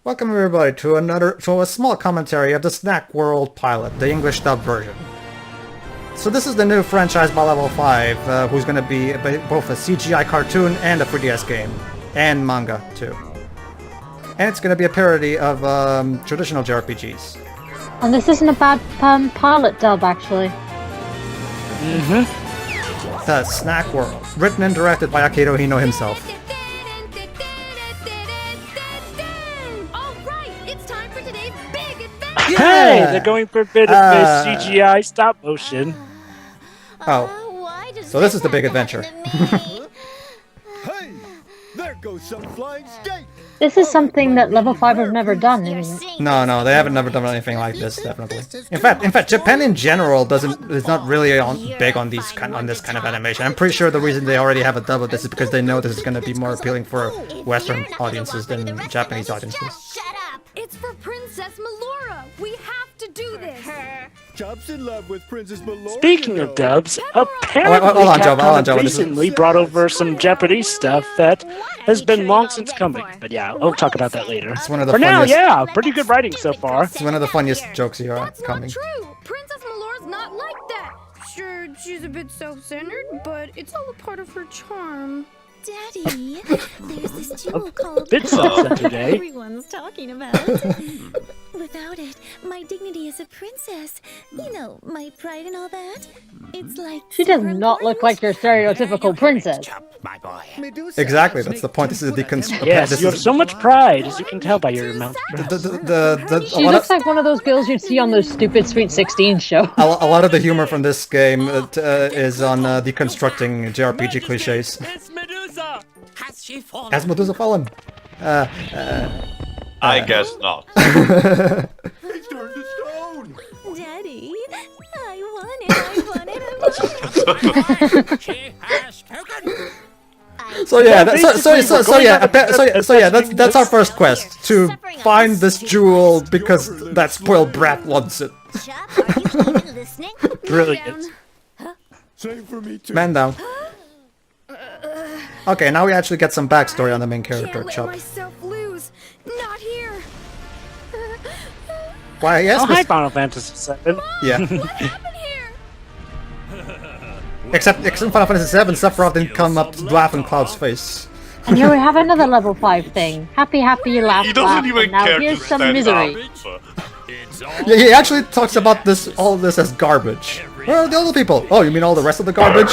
Welcome everybody to a small commentary of the Snack World pilot, the English dub version. So this is the new franchise by Level 5, who's going to be both a CGI cartoon and a 3DS game, and manga too. And it's going to be a parody of traditional JRPGs. And this isn't a bad pilot dub, actually. The Snack World, written and directed by Akira Hino himself. Hey, they're going for a bit of CGI stop motion. Oh, so this is the big adventure. Hey, there goes some flying skate. This is something that Level 5 have never done, isn't it? No, they haven't never done anything like this, definitely. In fact, Japan in general is not really big on this kind of animation. I'm pretty sure the reason they already have a dub of this is because they know this is going to be more appealing for Western audiences than Japanese audiences. Shut up! It's for Princess Melora. We have to do this. Chop's in love with Princess Melora. Speaking of dubs, apparently hold on, Joe. recently brought over some Japanese stuff that has been long since coming. But yeah, we'll talk about that later. It's one of the For now, funniest. yeah, pretty good writing so far. It's one of the funniest jokes here coming. That's not true. Princess Melora's not like that. Sure, she's a bit self-centered, but it's all a part of her charm. Daddy, there's this jewel called Bit self-centered, eh? everyone's talking about. Without it, my dignity as a princess, you know, my pride and all that, it's like She does super not look important. like your stereotypical princess. Exactly, that's the point. This is a deconstruction. Yes, you have so much pride, as you can tell by your mouth. She looks like one of those girls you'd see on those stupid Sweet 16 show. A lot of the humor from this game is on deconstructing JRPG cliches. Has Medusa fallen? I guess not. He's turned to stone. Daddy, I want it. So yeah, that's our first quest, to find this jewel because that spoiled brat wants it. Chuck, are you even listening? Brilliant. Same for me too. Man down. Okay, now we actually get some backstory on the main character, Can't let Chup. myself lose. Not here. Why, yes, Oh, hi, Final Fantasy VII. yeah. What happened here? Except Final Fantasy VII, Sephiroth didn't come up to laugh in Cloud's face. And here we have another Level 5 thing. Happy, laugh, He laugh, doesn't even and now care to here's some stand misery. up. Yeah, he actually talks about all this as garbage. Where are the other people? Oh, you mean all the rest of the garbage?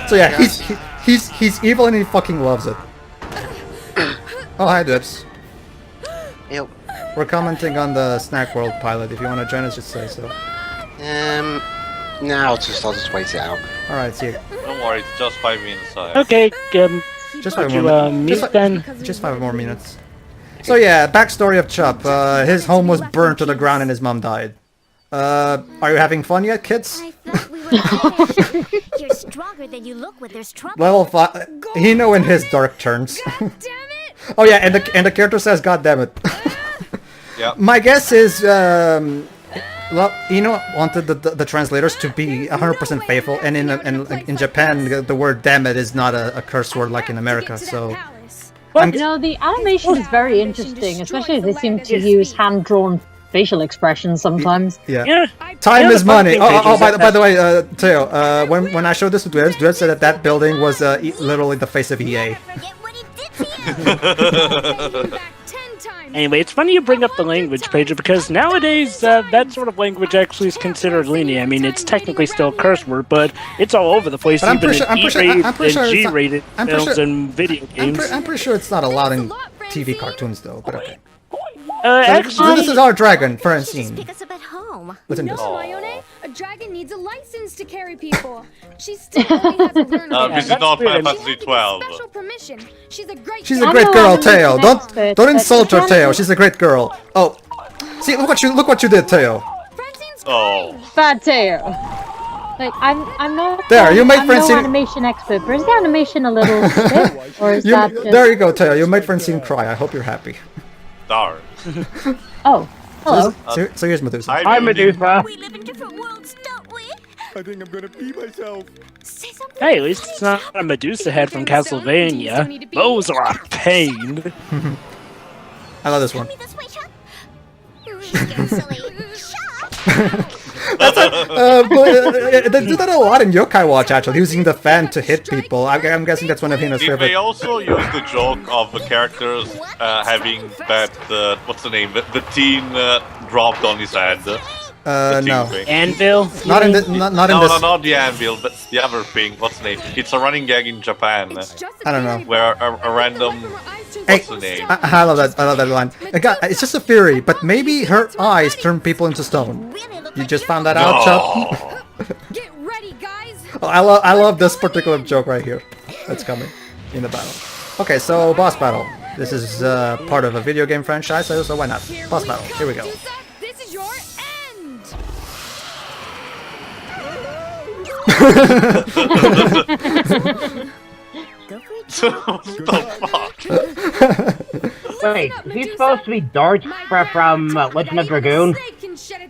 So yeah, he's evil and he fucking loves it. Oh, hi, Dips. Yep. We're commenting on the Snack World pilot. If you want to join us, just say so. No, I'll just wait it out. Alright, see you. Don't worry, it's just 5 minutes. Okay, Just would 5 you more meet minutes. then? Just 5 more minutes. So yeah, backstory of Chup. His home was burned to the ground and his mom died. Are you having fun yet, kids? I thought we were okay. You're stronger than you look when there's trouble. Level 5. He know in his dark turns. Damn it! Oh yeah, and the character says, "God damn it." Yeah. My guess is, Ino wanted the translators to be 100% faithful, and in Japan, the word "damn it" is not a curse word like in America. So, I'm, You know, the animation is very interesting, especially as they seem to use hand-drawn facial expressions sometimes. yeah. Yeah. Time Yeah, is the money. fucking Oh, pages by the way, Teo, when I showed this to Duet said that building was literally the face of EA. Forget what it did to you. Anyway, it's funny you bring up the language, Pager, because nowadays that sort of language actually is considered lenient. I mean, it's technically still a curse word, but it's all over the place, But I'm even pretty sure- in I'm pretty sure E-rated and it's not- G-rated I'm pretty films sure- and video games. I'm pretty sure it's not allowed in TV cartoons though. But okay. So Actually, this is our dragon, Just Francine. pick us up at home. Listen to No, this. Mayone, a dragon needs a license to carry people. She still only has to learn about This is that's not weird. Final She Fantasy had to get 12. special permission. She's a great She's a dragon. great know girl, I'm Teo. an Don't expert, don't but insult her, you Teo. can't- She's a great girl. Oh, see, look what you did, Teo. Francine's Oh. Bad Teo. Like, I'm not. There, you made I'm Francine- no animation expert, but is the animation a little stiff, or is that just? There you go, Teo. You made Francine cry. I hope you're happy. Darn. Oh, hello. So here's Medusa. Hi, Medusa. We live in different worlds, don't we? I think I'm gonna pee myself. Say something. Hey, at least it's not a Medusa head from Castlevania. Those are a pain. I love this one. Tell me this way, Chuck. Really silly. They do that a lot in Yokai Watch, actually, using the fan to hit people. I'm guessing that's one of Hina's Did favorite. they also use the joke of the characters having that, what's the name, the teen dropped on his head? No. Anvil? Not in this. No, not the anvil, but the other thing. What's the name? It's a running gag in Japan. I don't know. Where a random... Hey, What's the name? I love that line. It's just a theory, but maybe her eyes turn people into stone. You just found that out, Chuck? Get ready, guys. I love this particular joke right here. That's coming in the battle. Okay, so boss battle. This is part of a video game franchise, so why not? Boss battle. Here we go. This is your end. What the fuck? Wait, is he supposed to be Dark from Legend of Dragoon?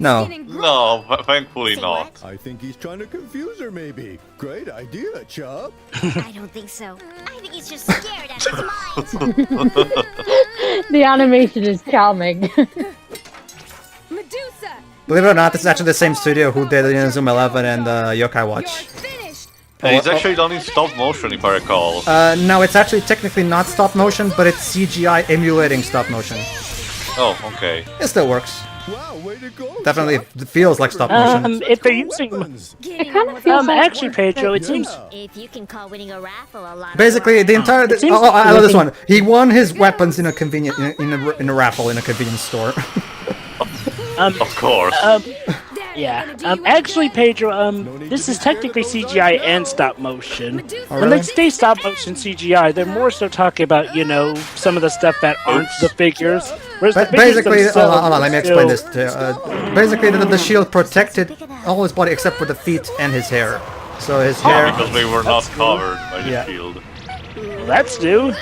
No. No, thankfully not. I think he's trying to confuse her, maybe. Great idea, Chub. I don't think so. I think he's just scared out of his mind. The animation is charming. Medusa. Believe it or not, this is actually the same studio who did Inazuma 11 and Yokai Watch. Finished. It's actually done in stop motion, if I recall. No, it's actually technically not stop motion, but it's CGI emulating stop motion. Oh, okay. It still works. Wow, way to go. Definitely feels like stop motion. If they're using... It kind of feels like actually, Pedro, it seems... If you can call winning a raffle a lot. Basically, the entire... It seems- Oh, I love this one. He won his weapons in a convenient... in a raffle in a convenience store. Of course. Yeah. Actually, Pedro, this is technically CGI and stop motion. Oh, When really? they say stop motion CGI, they're more so talking about, you know, some of the stuff that aren't the figures. Whereas the figures Basically, themselves hold on, let me are explain still- this to you. Basically, the shield protected all his body except for the feet and his hair. So his hair... Because they were not covered by the Yeah. shield. Well, that's new.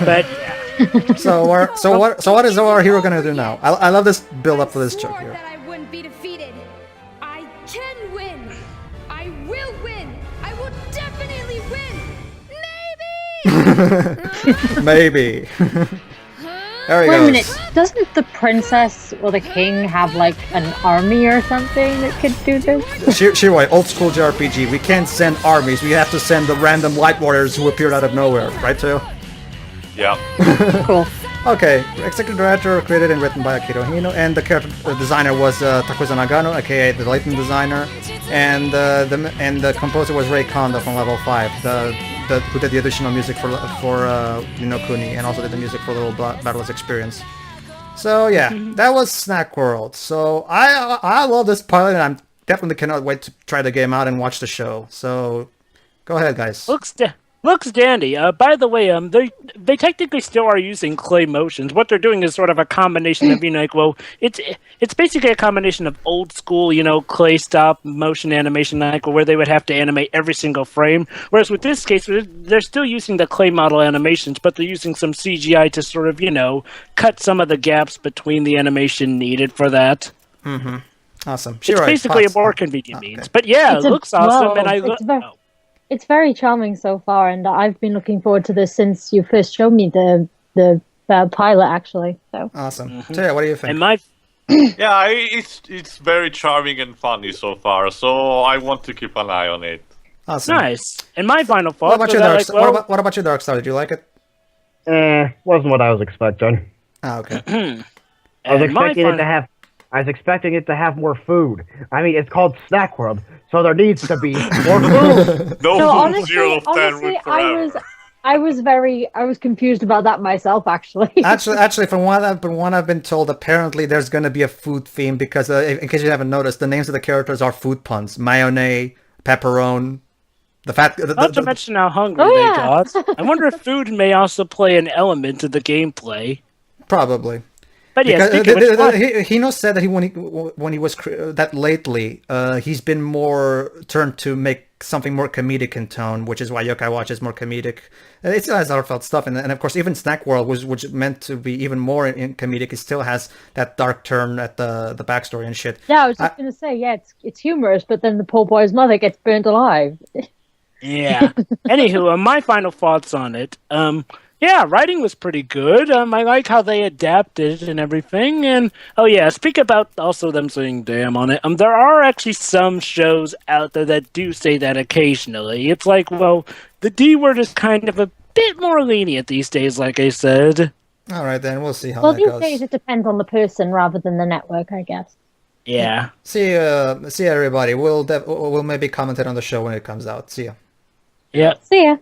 But, yeah. So what is our hero gonna do now? I love this build up for this joke here. That I wouldn't be defeated. I can win. I will win. I will definitely win. Maybe. Maybe. There he Wait a goes. minute, doesn't the princess or the king have like an army or something that could do this? Shiroi, old school JRPG. We can't send armies. We have to send the random light warriors who appeared out of nowhere, right, Teo? Yeah. Cool. Okay, executive director, created and written by Akito Hino, and the character designer was Takuza Nagano, aka the lighting designer, and the composer was Ray Kondo from Level 5, who did the additional music for Nino Kuni, and also did the music for Little Battleless Experience. So yeah, that was Snack World. So I love this pilot, and I'm definitely cannot wait to try the game out and watch the show. So go ahead, guys. Looks dandy. By the way, they technically still are using clay motions. What they're doing is sort of a combination of, it's basically a combination of old school, clay stop motion animation, where they would have to animate every single frame. Whereas with this case, they're still using the clay model animations, but they're using some CGI to sort of, cut some of the gaps between the animation needed for that. Mm-hmm. Awesome. It's basically a more convenient means. But yeah, it looks awesome, and it's very charming so far, and I've been looking forward to this since you first showed me the pilot, actually. So awesome. Taya, what do you think? Yeah, it's very charming and funny so far, so I want to keep an eye on it. Awesome. Nice. And my final thought. What about you, Darkstar? What about you, Darkstar? Did you like it? Wasn't what I was expecting. Ah, okay. I was expecting it to have more food. I mean, it's called Snack World, so there needs to be more food. No, honestly, I was confused about that myself, actually. actually, from what I've been told, apparently there's going to be a food theme because, in case you haven't noticed, the names of the characters are food puns: mayonnaise, pepperoni. Not to mention how hungry they got. I wonder if food may also play an element of the gameplay. Probably. But yeah, Hino said that when he was that lately, he's been more turned to make something more comedic in tone, which is why Yokai Watch is more comedic. It still has heartfelt stuff, and of course, even Snack World, which meant to be even more in comedic, it still has that dark turn at the backstory and shit. Yeah, I was just gonna say, it's humorous, but then the poor boy's mother gets burnt alive. Yeah. Anywho, my final thoughts on it. Yeah, writing was pretty good. I like how they adapted and everything. And oh yeah, speak about also them saying "damn" on it. There are actually some shows out there that do say that occasionally. It's like, well, the D word is kind of a bit more lenient these days, like I said. All right, then we'll see how Well, that these goes. days it depends on the person rather than the network, I guess. Yeah. See you everybody. We'll maybe comment it on the show when it comes out. See ya. Yeah. See ya.